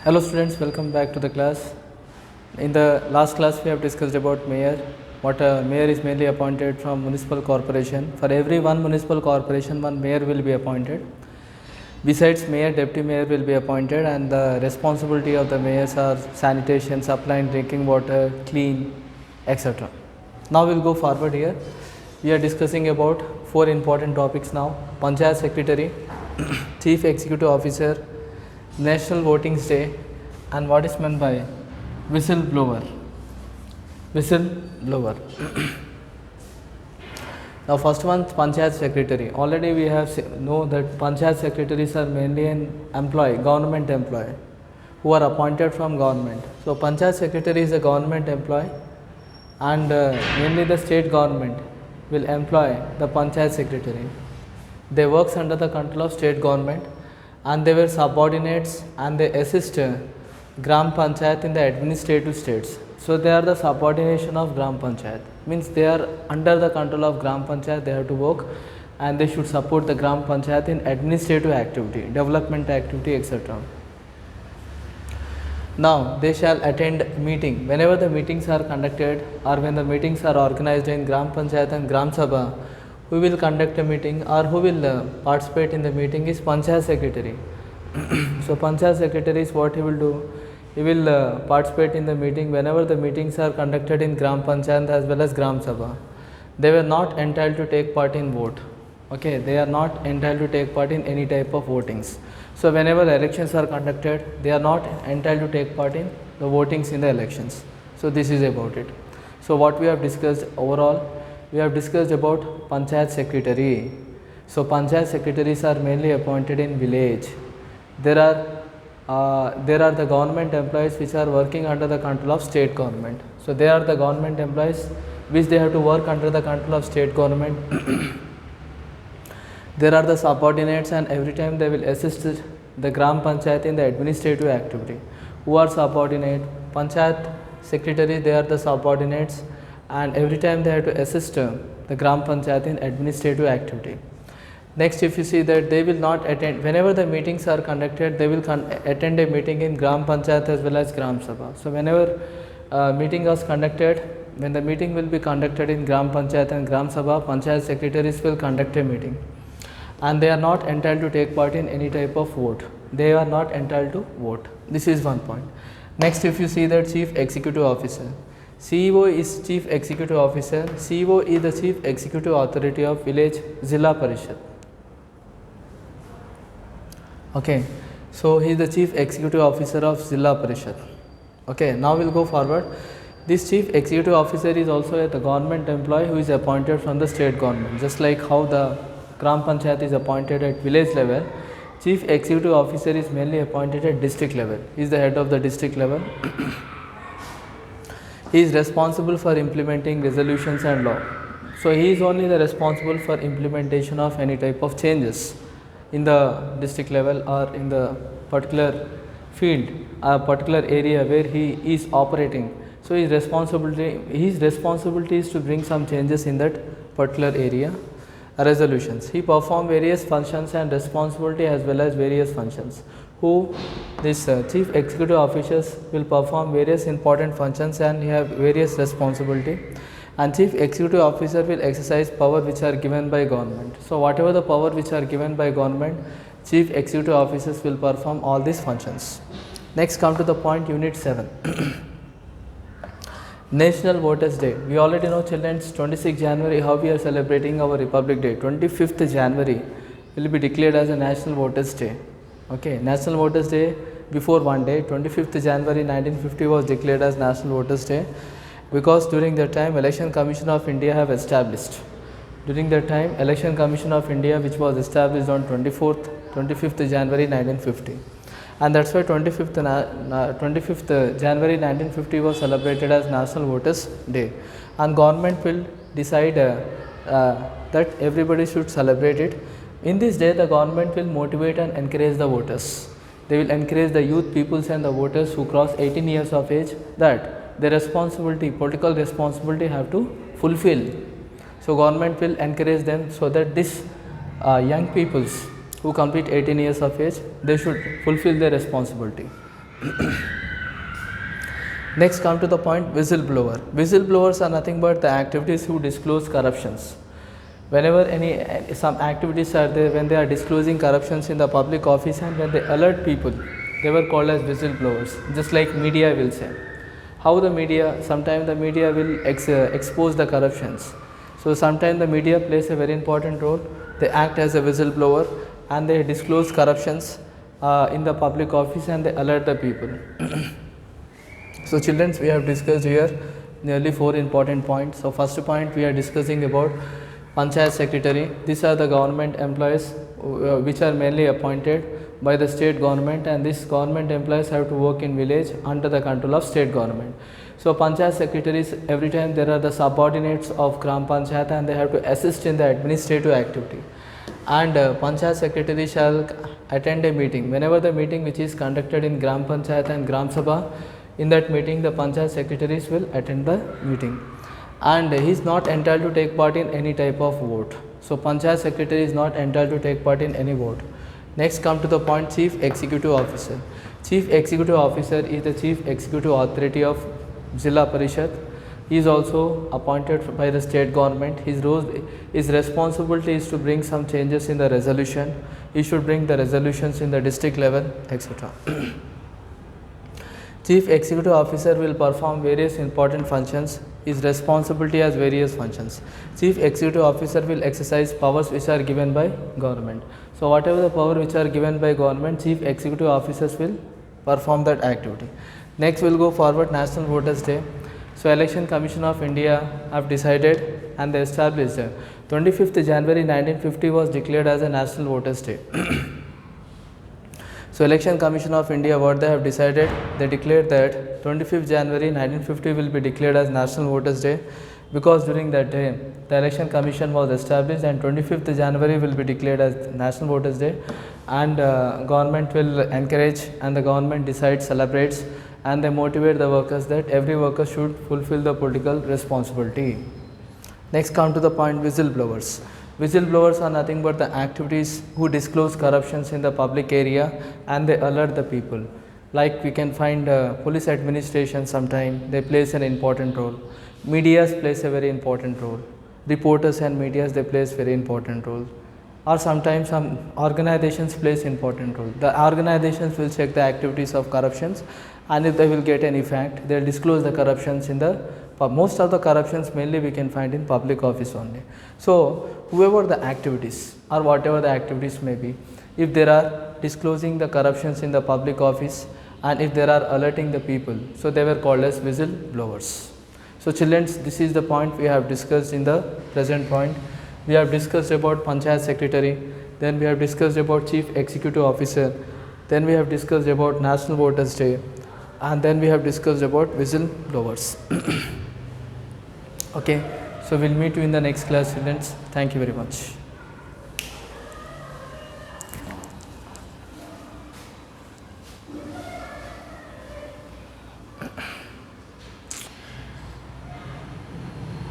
Hello students, welcome back to the class. In the last class we have discussed about mayor. What a mayor is mainly appointed from municipal corporation. For every one municipal corporation, one mayor will be appointed. Besides mayor, deputy mayor will be appointed, and the responsibility of the mayors are sanitation, supplying drinking water, clean, etc. Now we will go forward here. We are discussing about four important topics now: Panchayat Secretary, Chief Executive Officer, National Voting Day, and what is meant by whistleblower. Whistleblower. Now, first one, Panchayat Secretary. Already we have know that Panchayat Secretaries are mainly an employee, government employee, who are appointed from government. So, Panchayat Secretary is a government employee, and mainly the state government will employ the Panchayat Secretary. They works under the control of state government, and they were subordinates, and they assist Gram Panchayat in the administrative states. So they are the subordination of Gram Panchayat, means they are under the control of Gram Panchayat, they have to work, and they should support the Gram Panchayat in administrative activity, development activity, etc. Now they shall attend meeting. Whenever the meetings are conducted, or when the meetings are organized in Gram Panchayat and Gram Sabha, who will conduct a meeting or who will participate in the meeting is Panchayat Secretary. So Panchayat Secretary is what he will do. He will participate in the meeting whenever the meetings are conducted in Gram Panchayat as well as Gram Sabha. They were not entitled to take part in vote. Okay, they are not entitled to take part in any type of votings. So whenever the elections are conducted, they are not entitled to take part in the votings in the elections. So this is about it. So what we have discussed overall, we have discussed about Panchayat Secretary. So Panchayat Secretaries are mainly appointed in village. There are the government employees which are working under the control of state government. So they are the government employees which they have to work under the control of state government. There are the subordinates, and every time they will assist the Gram Panchayat in the administrative activity. Who are subordinate? Panchayat Secretary, they are the subordinates, and every time they have to assist the Gram Panchayat in administrative activity. Next, if you see that they will not attend, whenever the meetings are conducted, they will attend a meeting in Gram Panchayat as well as Gram Sabha. So whenever meeting was conducted, when the meeting will be conducted in Gram Panchayat and Gram Sabha, Panchayat Secretaries will conduct a meeting, and they are not entitled to take part in any type of vote. They are not entitled to vote. This is one point. Next, if you see that Chief Executive Officer, CEO is Chief Executive Officer. CEO is the Chief Executive Authority of Village Zilla Parishad. Okay, so he is the Chief Executive Officer of Zilla Parishad. Okay, now we'll go forward. This Chief Executive Officer is also the government employee who is appointed from the state government. Just like how the Gram Panchayat is appointed at village level, Chief Executive Officer is mainly appointed at district level. He is the head of the district level. He is responsible for implementing resolutions and law. So he is only the responsible for implementation of any type of changes in the district level or in the particular field, a particular area where he is operating. So his responsibility is to bring some changes in that particular area. Resolutions. He perform various functions and responsibility as well as various functions. Who this Chief Executive Officers will perform various important functions, and he have various responsibility. And Chief Executive Officer will exercise power which are given by government. So whatever the power which are given by government, Chief Executive Officers will perform all these functions. Next, come to the point, Unit 7. National Voters Day. We already know, children, 26 January how we are celebrating our Republic Day. 25th January will be declared as a National Voters Day. Okay, National Voters Day before one day, 25th January 1950 was declared as National Voters Day, because during that time Election Commission of India have established. During that time Election Commission of India, which was established on 25th January 1950. And that's why 25th January 1950 was celebrated as National Voters Day. And government will decide that everybody should celebrate it. In this day, the government will motivate and encourage the voters. They will encourage the youth peoples and the voters who cross 18 years of age that their responsibility, political responsibility, have to fulfill. So government will encourage them so that this young peoples who complete 18 years of age, they should fulfill their responsibility. Next, come to the point whistleblower. Whistleblowers are nothing but the activities who disclose corruptions. Whenever some activities are there, when they are disclosing corruptions in the public office and when they alert people, they were called as whistleblowers. Just like media will say, how the media, sometimes the media will expose the corruptions. So sometimes the media plays a very important role. They act as a whistleblower and they disclose corruptions in the public office and they alert the people. So children, we have discussed here nearly 4 important points. So first point, we are discussing about Panchayat Secretary. These are the government employees which are mainly appointed by the state government, and these government employees have to work in village under the control of state government. So Panchayat Secretaries, every time there are the subordinates of Gram Panchayat and they have to assist in the administrative activity. And Panchayat Secretary shall attend a meeting. Whenever the meeting which is conducted in Gram Panchayat and Gram Sabha, in that meeting the Panchayat Secretaries will attend the meeting, and he is not entitled to take part in any type of vote. So Panchayat Secretary is not entitled to take part in any vote. Next, come to the point Chief Executive Officer. Chief Executive Officer is the Chief Executive Authority of Zilla Parishad. He is also appointed by the state government. His responsibility is to bring some changes in the resolution. He should bring the resolutions in the district level, etc. Chief Executive Officer will perform various important functions. His responsibility has various functions. Chief Executive Officer will exercise powers which are given by government. So whatever the power which are given by government, Chief Executive Officers will perform that activity. Next, we will go forward National Voters Day. So Election Commission of India have decided and they established 25th January 1950 was declared as a National Voters Day. So Election Commission of India, what they have decided, they declared that 25th January 1950 will be declared as National Voters Day, because during that day the Election Commission was established and 25th January will be declared as National Voters Day, and government will encourage and the government decides, celebrates, and they motivate the workers that every worker should fulfill the political responsibility. Next, come to the point whistleblowers. Whistleblowers are nothing but the activities who disclose corruptions in the public area and they alert the people. Like we can find police administration sometime, they plays an important role. Medias plays a very important role. Reporters and medias, they plays very important role. Or sometimes some organizations plays important role. The organizations will check the activities of corruptions, and if they will get any fact, they will disclose the corruptions in the most of the corruptions mainly we can find in public office only. So whoever the activities or whatever the activities may be, if there are disclosing the corruptions in the public office and if there are alerting the people, so they were called as whistleblowers. So children, this is the point we have discussed in the present point. We have discussed about Panchayat Secretary, then we have discussed about Chief Executive Officer, then we have discussed about National Voters Day, and then we have discussed about whistleblowers. Okay, so we'll meet you in the next class, students. Thank you very much.